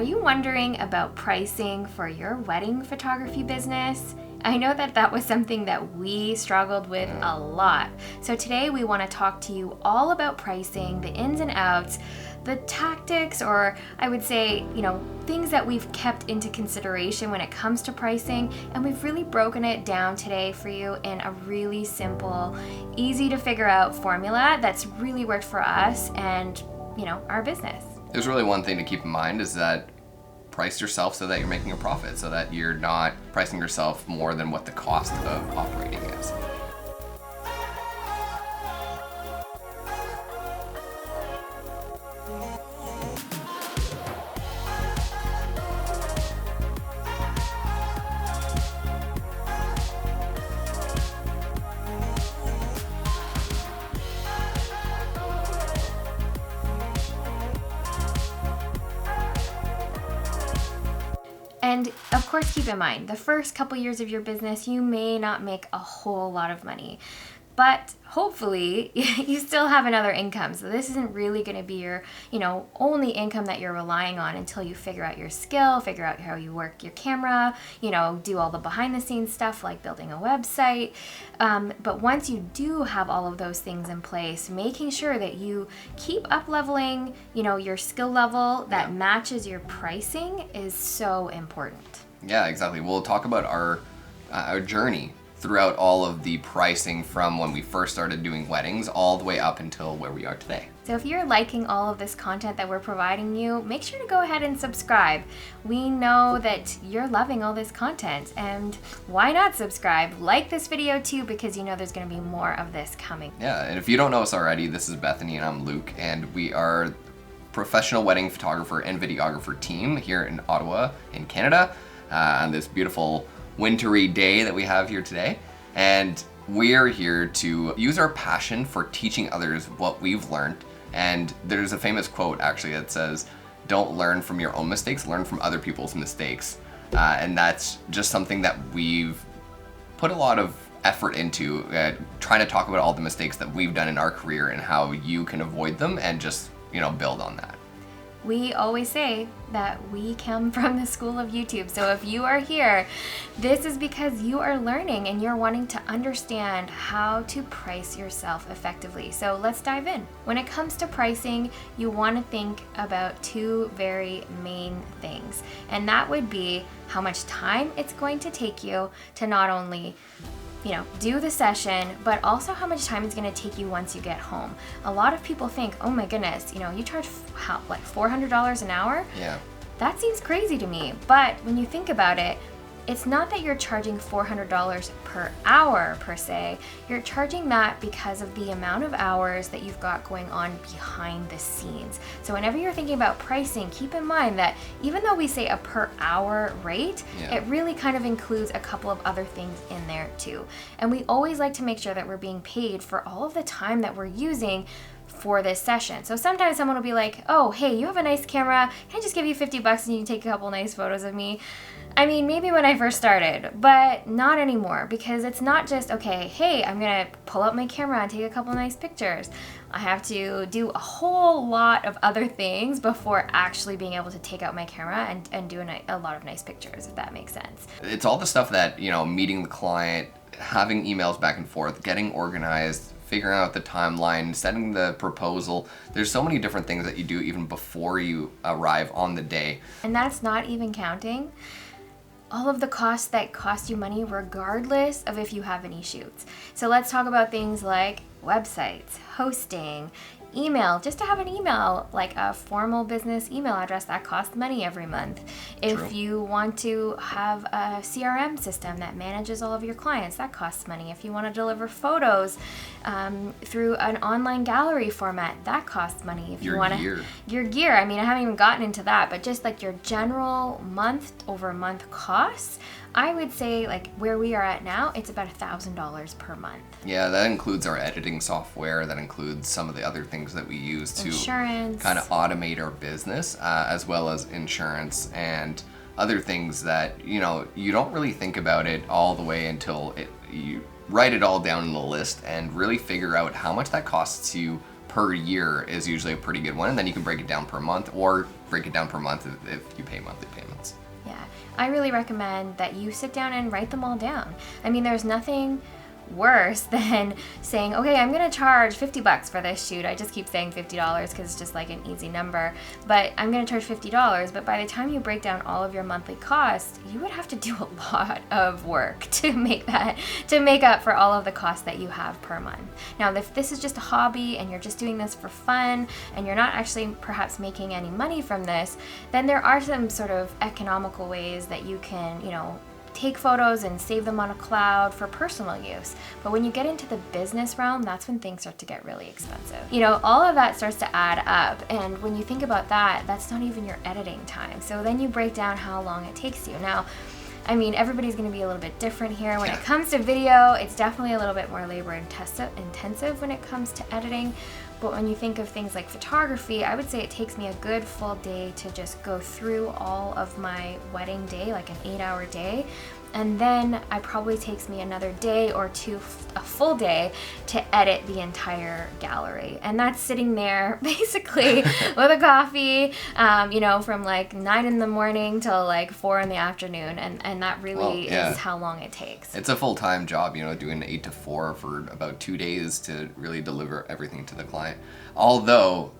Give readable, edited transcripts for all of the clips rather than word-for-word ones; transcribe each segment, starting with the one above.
Are you wondering about pricing for your wedding photography business? I know that was something that we struggled with a lot. So today we want to talk to you all about pricing, the ins and outs, the tactics, or I would say, things that we've kept into consideration when it comes to pricing. And we've really broken it down today for you in a really simple, easy to figure out formula that's really worked for us and, our business. There's really one thing to keep in mind is that price yourself so that you're making a profit, so that you're not pricing yourself more than what the cost of operating is. And of course, keep in mind, the first couple years of your business, you may not make a whole lot of money, but hopefully you still have another income. So this isn't really going to be your, only income that you're relying on until you figure out your skill, figure out how you work your camera, do all the behind the scenes stuff like building a website. But once you do have all of those things in place, making sure that you keep up leveling, your skill level that matches your pricing is so important. Yeah, exactly. We'll talk about our journey throughout all of the pricing from when we first started doing weddings all the way up until where we are today. So if you're liking all of this content that we're providing you, make sure to go ahead and subscribe. We know that you're loving all this content, and why not subscribe? Like this video too, because there's going to be more of this coming. Yeah, and if you don't know us already, this is Bethany and I'm Luke, and we are professional wedding photographer and videographer team here in Ottawa in Canada on this beautiful wintry day that we have here today. And we're here to use our passion for teaching others what we've learned. And there's a famous quote actually that says, "Don't learn from your own mistakes, learn from other people's mistakes." And that's just something that we've put a lot of effort into, trying to talk about all the mistakes that we've done in our career and how you can avoid them and just, build on that. We always say that we come from the school of YouTube. So if you are here, this is because you are learning and you're wanting to understand how to price yourself effectively. So let's dive in. When it comes to pricing, you want to think about two very main things. And that would be how much time it's going to take you to not only do the session, but also how much time it's going to take you once you get home. A lot of people think, oh my goodness, you charge like $400 an hour? Yeah. That seems crazy to me. But when you think about it, it's not that you're charging $400 per hour per se. You're charging that because of the amount of hours that you've got going on behind the scenes. So whenever you're thinking about pricing, keep in mind that even though we say a per hour rate, it really kind of includes a couple of other things in there too. And we always like to make sure that we're being paid for all of the time that we're using for this session. So sometimes someone will be like, oh, hey, you have a nice camera. Can I just give you $50 and you can take a couple nice photos of me? I mean, maybe when I first started, but not anymore, because it's not just, okay, hey, I'm going to pull out my camera and take a couple nice pictures. I have to do a whole lot of other things before actually being able to take out my camera and do a lot of nice pictures, if that makes sense. It's all the stuff that, meeting the client, having emails back and forth, getting organized, figuring out the timeline, setting the proposal. There's so many different things that you do even before you arrive on the day. And that's not even counting all of the costs that cost you money regardless of if you have any shoots. So let's talk about things like websites, hosting, email. Just to have an email, like a formal business email address, that costs money every month. If you want to have a CRM system that manages all of your clients, that costs money. If you want to deliver photos through an online gallery format, that costs money. If your gear. I mean, I haven't even gotten into that, but just like your general month-over-month costs, I would say like where we are at now, it's about $1,000 per month. Yeah, that includes our editing software. That includes some of the other things that we use to insurance, kind of automate our business, as well as insurance and other things that, you don't really think about it all the way until you write it all down in a list and really figure out how much that costs you per year is usually a pretty good one. And then you can break it down per month or break it down per month if you pay monthly payments. Yeah, I really recommend that you sit down and write them all down. I mean, there's nothing worse than saying, okay, I'm gonna charge $50 for this shoot. I just keep saying $50 because it's just like an easy number, but I'm gonna charge $50. But by the time you break down all of your monthly costs, you would have to do a lot of work to make up for all of the costs that you have per month. Now, if this is just a hobby and you're just doing this for fun and you're not actually perhaps making any money from this, then there are some sort of economical ways that you can, take photos and save them on a cloud for personal use. But when you get into the business realm, that's when things start to get really expensive. All of that starts to add up. And when you think about that, that's not even your editing time. So then you break down how long it takes you. Now, I mean, everybody's going to be a little bit different here. When it comes to video, it's definitely a little bit more labor intensive when it comes to editing. But when you think of things like photography, I would say it takes me a good full day to just go through all of my wedding day, like an 8-hour day. And then it probably takes me another day or two, a full day, to edit the entire gallery. And that's sitting there basically with a coffee, from like 9 in the morning till like 4 in the afternoon. And that really is how long it takes. It's a full-time job, doing 8 to 4 for about 2 days to really deliver everything to the client. Although,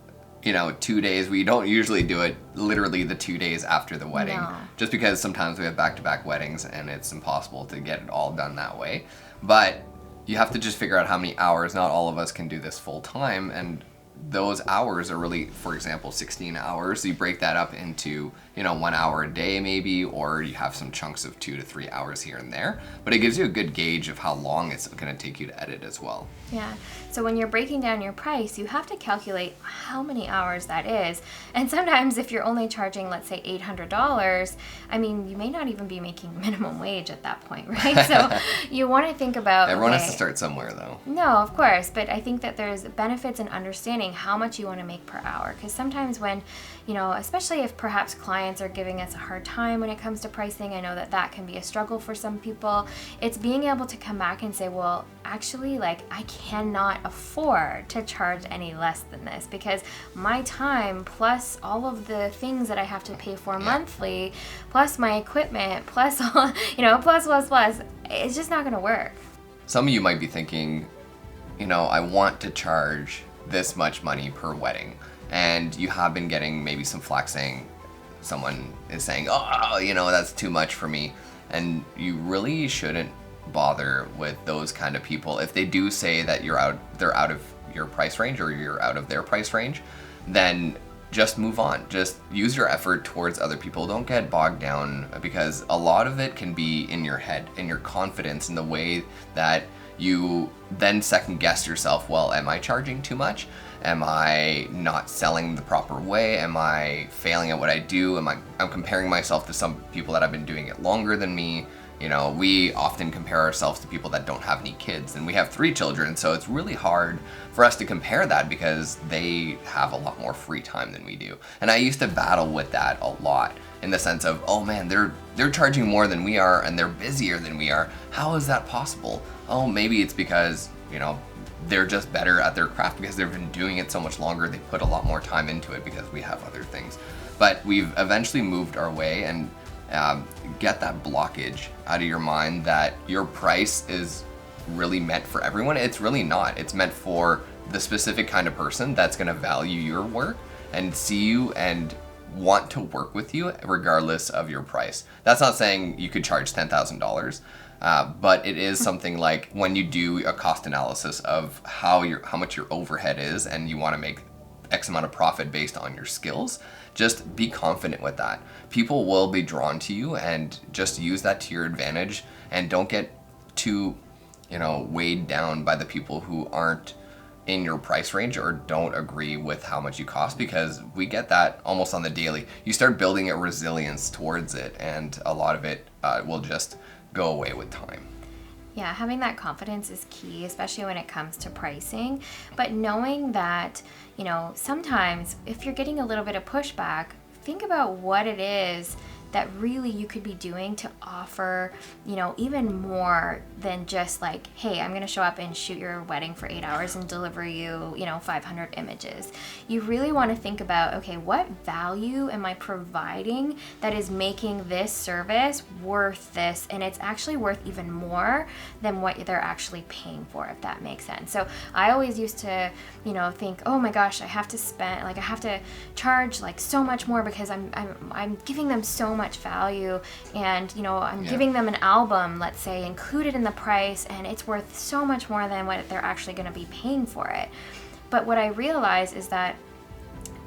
2 days, we don't usually do it literally the 2 days after the wedding. No. Just because sometimes we have back-to-back weddings and it's impossible to get it all done that way. But you have to just figure out how many hours. Not all of us can do this full-time, and those hours are really, for example, 16 hours. So you break that up into, 1 hour a day maybe, or you have some chunks of 2 to 3 hours here and there. But it gives you a good gauge of how long it's going to take you to edit as well. Yeah. So when you're breaking down your price, you have to calculate how many hours that is. And sometimes if you're only charging, let's say, $800, I mean, you may not even be making minimum wage at that point, right? So you want to think about... Everyone has to start somewhere, though. No, of course. But I think that there's benefits in understanding how much you want to make per hour. Because sometimes when, especially if perhaps clients are giving us a hard time when it comes to pricing, I know that can be a struggle for some people. It's being able to come back and say, well, actually, I cannot afford to charge any less than this, because my time plus all of the things that I have to pay for monthly, plus my equipment, plus all, plus, it's just not going to work. Some of you might be thinking, I want to charge this much money per wedding, and you have been getting maybe some flack saying, someone is saying, that's too much for me, and you really shouldn't bother with those kind of people. If they do say that they're out of your price range or you're out of their price range, then just move on. Just use your effort towards other people. Don't get bogged down, because a lot of it can be in your head, in your confidence, in the way that you then second guess yourself. Well, am I charging too much? Am I not selling the proper way? Am I failing at what I do? I'm comparing myself to some people that have been doing it longer than me. We often compare ourselves to people that don't have any kids, and we have 3 children, so it's really hard for us to compare that because they have a lot more free time than we do. And I used to battle with that a lot, in the sense of, oh man, they're charging more than we are and they're busier than we are. How is that possible? Oh, maybe it's because, they're just better at their craft because they've been doing it so much longer. They put a lot more time into it because we have other things. But we've eventually moved our way, and get that blockage out of your mind that your price is really meant for everyone. It's really not. It's meant for the specific kind of person that's going to value your work and see you and want to work with you regardless of your price. That's not saying you could charge $10,000, but it is something like when you do a cost analysis of how much your overhead is and you want to make X amount of profit based on your skills, just be confident with that. People will be drawn to you, and just use that to your advantage, and don't get too, weighed down by the people who aren't in your price range or don't agree with how much you cost, because we get that almost on the daily. You start building a resilience towards it, and a lot of it will just go away with time. Yeah, having that confidence is key, especially when it comes to pricing. But knowing that, sometimes if you're getting a little bit of pushback, think about what it is that really you could be doing to offer, you know, even more than just like, hey, I'm going to show up and shoot your wedding for 8 hours and deliver you, you know, 500 images. You really want to think about, okay, what value am I providing that is making this service worth this, and it's actually worth even more than what they're actually paying for, if that makes sense. So I always used to, you know, think, oh my gosh, I have to spend, like I have to charge like so much more because I'm giving them so much value, and you know, I'm giving them an album, let's say, included in the price, and it's worth so much more than what they're actually going to be paying for it. But what I realize is that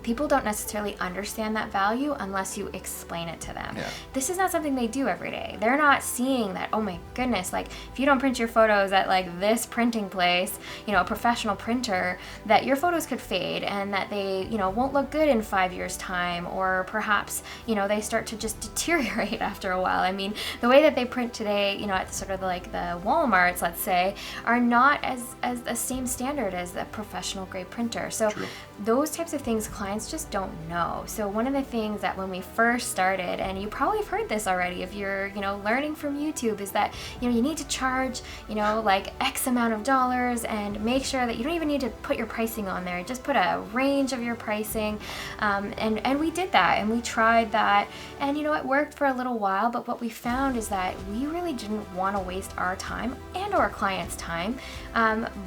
people don't necessarily understand that value unless you explain it to them. Yeah. This is not something they do every day. They're not seeing that, oh my goodness, like if you don't print your photos at like this printing place, you know, a professional printer, that your photos could fade and that they, you know, won't look good in 5 years' time, or perhaps, you know, they start to just deteriorate after a while. I mean, the way that they print today, you know, at sort of like the Walmarts, let's say, are not as the same standard as the professional grade printer. So True. Those types of things clients just don't know. So one of the things that when we first started, and you probably have heard this already if you're, you know, learning from YouTube, is that, you know, you need to charge, you know, like X amount of dollars, and make sure that you don't even need to put your pricing on there. Just put a range of your pricing. And we did that, and we tried that, and you know, it worked for a little while, but what we found is that we really didn't want to waste our time and our clients' time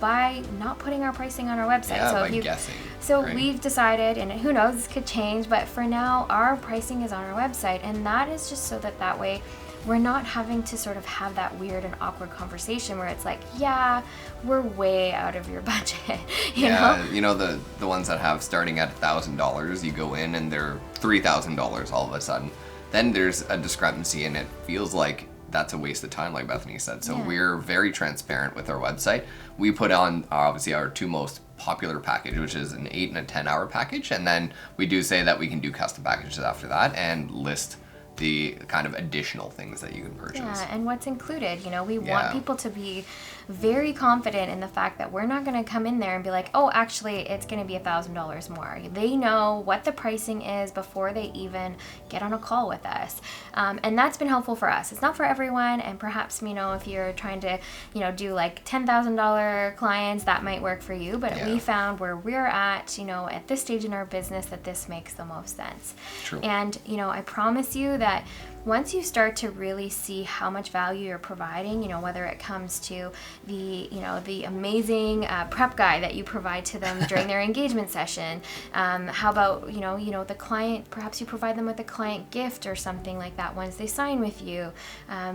by not putting our pricing on our website. Yeah, so by guessing. So right. We've decided, and who knows, this could change, but for now our pricing is on our website, and that is just so that way we're not having to sort of have that weird and awkward conversation where it's like, yeah, we're way out of your budget. You know? You know, the ones that have starting at $1,000, you go in and they're $3,000 all of a sudden. Then there's a discrepancy, and it feels like that's a waste of time, like Bethany said. So we're very transparent with our website. We put on obviously our two most popular package, which is an 8 and a 10 hour package, and then we do say that we can do custom packages after that and list the kind of additional things that you can purchase. Yeah, and what's included. You know, we want people to be very confident in the fact that we're not going to come in there and be like, oh, actually, it's going to be $1,000 more. They know what the pricing is before they even get on a call with us. And that's been helpful for us. It's not for everyone, and perhaps, you know, if you're trying to, you know, do like $10,000 clients, that might work for you. But we found where we're at, you know, at this stage in our business, that this makes the most sense. True. And, you know, I promise you that once you start to really see how much value you're providing, you know, whether it comes to the, you know, the amazing prep guide that you provide to them during their engagement session, how about, you know, the client, perhaps you provide them with a client gift or something like that once they sign with you.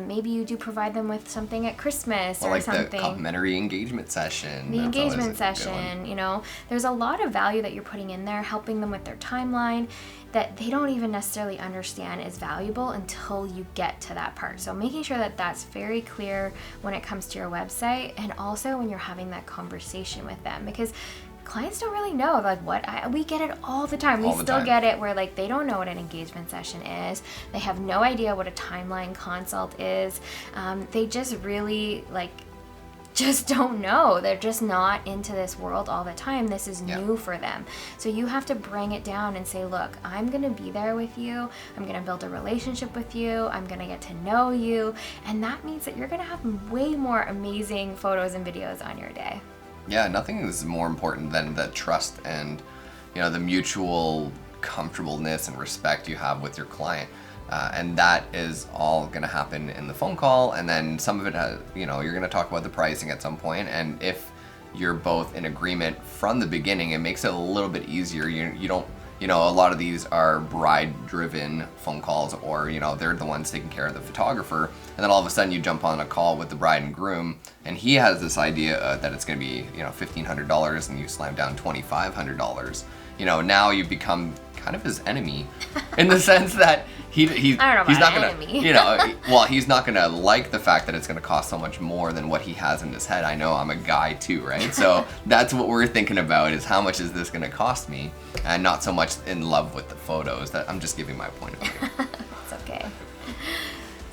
Maybe you do provide them with something at Christmas or like something. The complimentary engagement session. The engagement session, you know, there's a lot of value that you're putting in there, helping them with their timeline, that they don't even necessarily understand is valuable until you get to that part. So making sure that that's very clear when it comes to your website, and also when you're having that conversation with them, because clients don't really know, like, we get it all the time. We still get it where like they don't know what an engagement session is. They have no idea what a timeline consult is. They just really just don't know. They're just not into this world all the time. This is new for them. So you have to bring it down and say, look, I'm going to be there with you. I'm going to build a relationship with you. I'm going to get to know you. And that means that you're going to have way more amazing photos and videos on your day. Yeah, nothing is more important than the trust and, you know, the mutual comfortableness and respect you have with your client. And that is all going to happen in the phone call, and then some of it has, you know, you're going to talk about the pricing at some point, and if you're both in agreement from the beginning, it makes it a little bit easier. You don't, you know, a lot of these are bride-driven phone calls, or, you know, they're the ones taking care of the photographer, and then all of a sudden you jump on a call with the bride and groom, and he has this idea that it's going to be, you know, $1,500, and you slam down $2,500. You know, now you become kind of his enemy, in the sense that he's not gonna, you know, well, he's not gonna like the fact that it's gonna cost so much more than what he has in his head. I know, I'm a guy too, right? So that's what we're thinking about, is how much is this gonna cost me, and not so much in love with the photos. That I'm just giving my point of view. It's okay.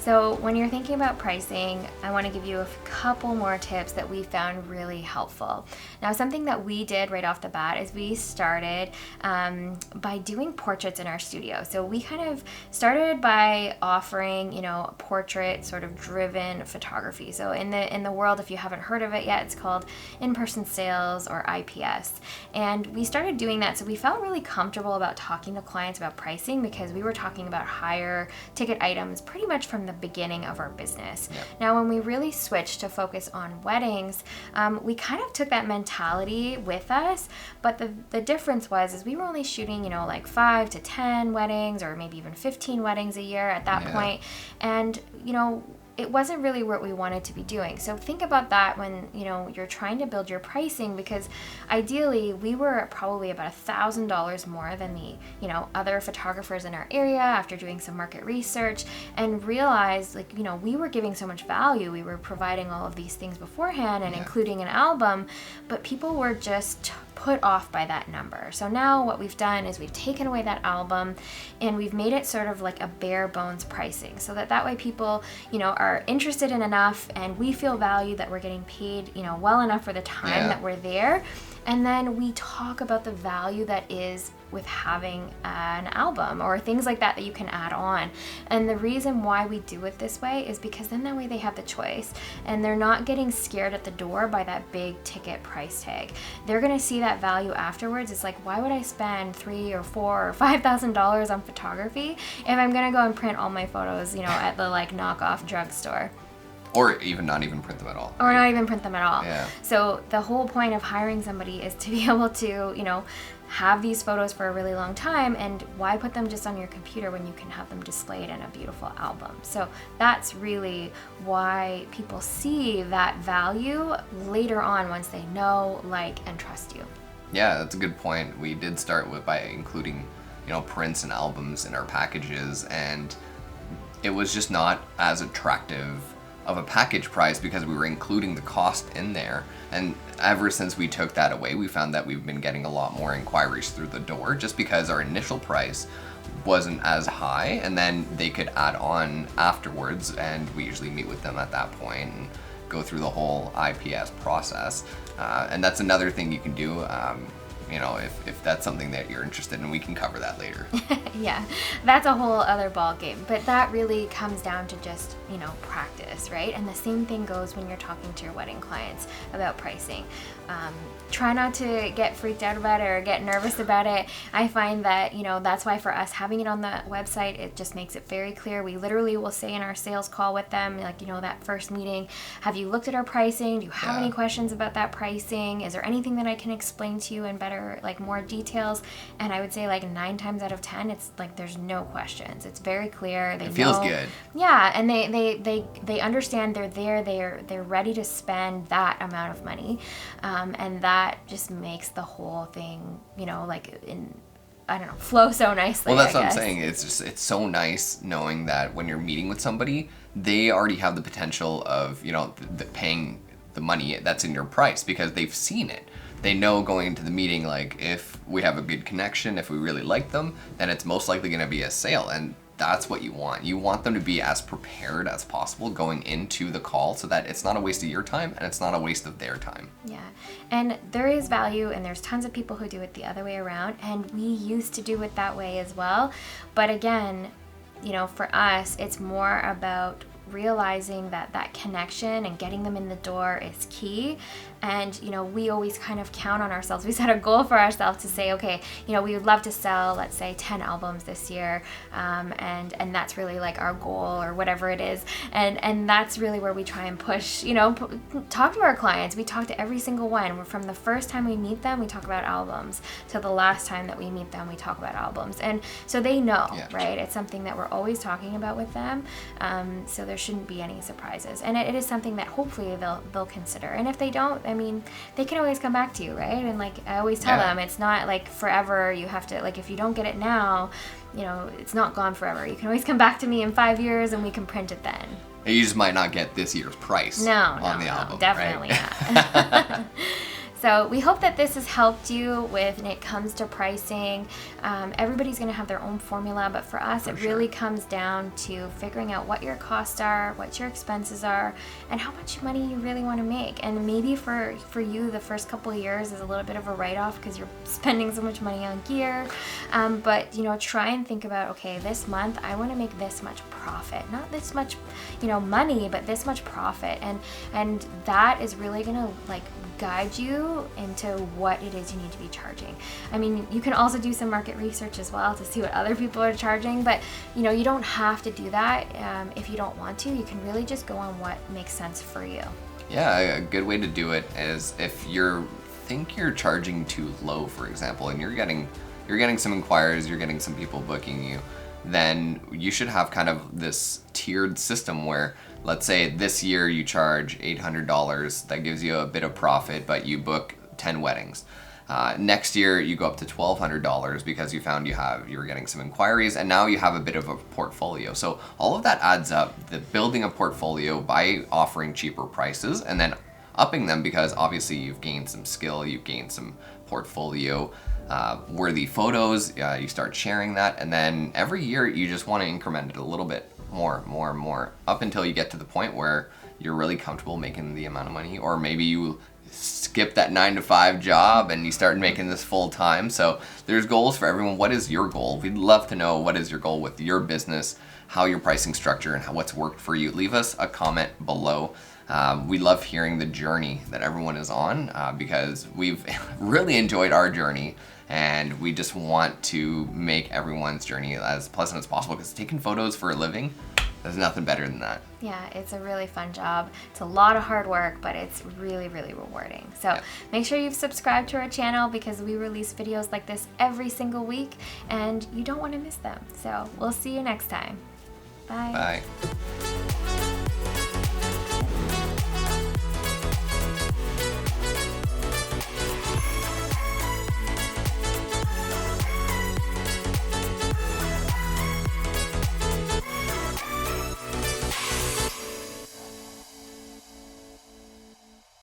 So when you're thinking about pricing, I want to give you a couple more tips that we found really helpful. Now, something that we did right off the bat is we started by doing portraits in our studio. So we kind of started by offering, portrait sort of driven photography. So in the world, if you haven't heard of it yet, it's called in-person sales or IPS. And we started doing that, so we felt really comfortable about talking to clients about pricing because we were talking about higher ticket items pretty much from the beginning of our business. Yeah. Now, when we really switched to focus on weddings, we kind of took that mentality with us, but the difference was we were only shooting, like 5 to 10 weddings or maybe even 15 weddings a year at that point. And, it wasn't really what we wanted to be doing. So think about that when, you're trying to build your pricing, because ideally we were probably about $1,000 more than the, other photographers in our area after doing some market research, and realized we were giving so much value. We were providing all of these things beforehand and including an album, but people were just put off by that number. So now what we've done is we've taken away that album and we've made it sort of like a bare bones pricing, so that way people, are interested in enough and we feel valued that we're getting paid, well enough for the time that we're there. And then we talk about the value that is with having an album or things like that you can add on. And the reason why we do it this way is because then that way they have the choice and they're not getting scared at the door by that big ticket price tag. They're gonna see that value afterwards. It's like, why would I spend $3,000 or $4,000 or $5,000 on photography if I'm gonna go and print all my photos, at the knockoff drugstore? Or even not even print them at all. Or not even print them at all. Yeah. So the whole point of hiring somebody is to be able to, have these photos for a really long time, and why put them just on your computer when you can have them displayed in a beautiful album? So that's really why people see that value later on once they know, like, and trust you. Yeah, that's a good point. We did start by including, prints and albums in our packages, and it was just not as attractive of a package price because we were including the cost in there. And ever since we took that away, we found that we've been getting a lot more inquiries through the door just because our initial price wasn't as high, and then they could add on afterwards, and we usually meet with them at that point and go through the whole IPS process. And that's another thing you can do, if that's something that you're interested in. We can cover that later. Yeah, that's a whole other ball game, but that really comes down to just, practice, right? And the same thing goes when you're talking to your wedding clients about pricing. Try not to get freaked out about it or get nervous about it. I find that, that's why for us having it on the website, it just makes it very clear. We literally will say in our sales call with them, that first meeting, have you looked at our pricing? Do you have any questions about that pricing? Is there anything that I can explain to you in better, more details? And I would say 9 times out of 10, it's there's no questions. It's very clear. It feels good. Yeah, and they understand they're there. They're ready to spend that amount of money, and that just makes the whole thing, flow so nicely. Well, that's what I'm saying. It's so nice knowing that when you're meeting with somebody, they already have the potential of, paying the money that's in your price because they've seen it. They know going into the meeting, if we have a good connection, if we really like them, then it's most likely going to be a sale. And that's what you want. You want them to be as prepared as possible going into the call so that it's not a waste of your time and it's not a waste of their time. Yeah. And there is value, and there's tons of people who do it the other way around, and we used to do it that way as well. But again, for us, it's more about realizing that connection and getting them in the door is key. And we always kind of count on ourselves. We set a goal for ourselves to say, okay, we would love to sell, let's say, 10 albums this year, and that's really our goal or whatever it is. And that's really where we try and push, talk to our clients. We talk to every single one. From the first time we meet them, we talk about albums, to the last time that we meet them, we talk about albums. And so they know, right? It's something that we're always talking about with them. So there shouldn't be any surprises. And it is something that hopefully they'll consider. And if they don't, they can always come back to you, right? And I always tell them, it's not forever. You have to, if you don't get it now, it's not gone forever. You can always come back to me in 5 years and we can print it then. You just might not get this year's price on the album. Definitely right? not. So we hope that this has helped you when it comes to pricing. Everybody's going to have their own formula, but for us, it really comes down to figuring out what your costs are, what your expenses are, and how much money you really want to make. And maybe for you, the first couple of years is a little bit of a write-off because you're spending so much money on gear. But try and think about, okay, this month I want to make this much profit, not this much, money, but this much profit, and that is really going to guide you into what it is you need to be charging. I mean, you can also do some market research as well to see what other people are charging, but you don't have to do that if you don't want to. You can really just go on what makes sense for you. Yeah, a good way to do it is if you think you're charging too low, for example, and you're getting some inquiries, you're getting some people booking you, then you should have kind of this tiered system where, let's say this year you charge $800, that gives you a bit of profit, but you book 10 weddings. Next year you go up to $1,200 because you found you were getting some inquiries, and now you have a bit of a portfolio. So all of that adds up, the building a portfolio by offering cheaper prices and then upping them, because obviously you've gained some skill, you've gained some portfolio worthy photos, you start sharing that, and then every year you just want to increment it a little bit more up until you get to the point where you're really comfortable making the amount of money, or maybe you skip that 9-to-5 job and you start making this full time. So there's goals for everyone. What is your goal? We'd love to know what is your goal with your business, how your pricing structure, and what's worked for you. Leave us a comment below. We love hearing the journey that everyone is on because we've really enjoyed our journey, and we just want to make everyone's journey as pleasant as possible, because taking photos for a living, there's nothing better than that. Yeah, it's a really fun job. It's a lot of hard work, but it's really, really rewarding. So make sure you've subscribed to our channel, because we release videos like this every single week and you don't want to miss them. So we'll see you next time. Bye. Bye.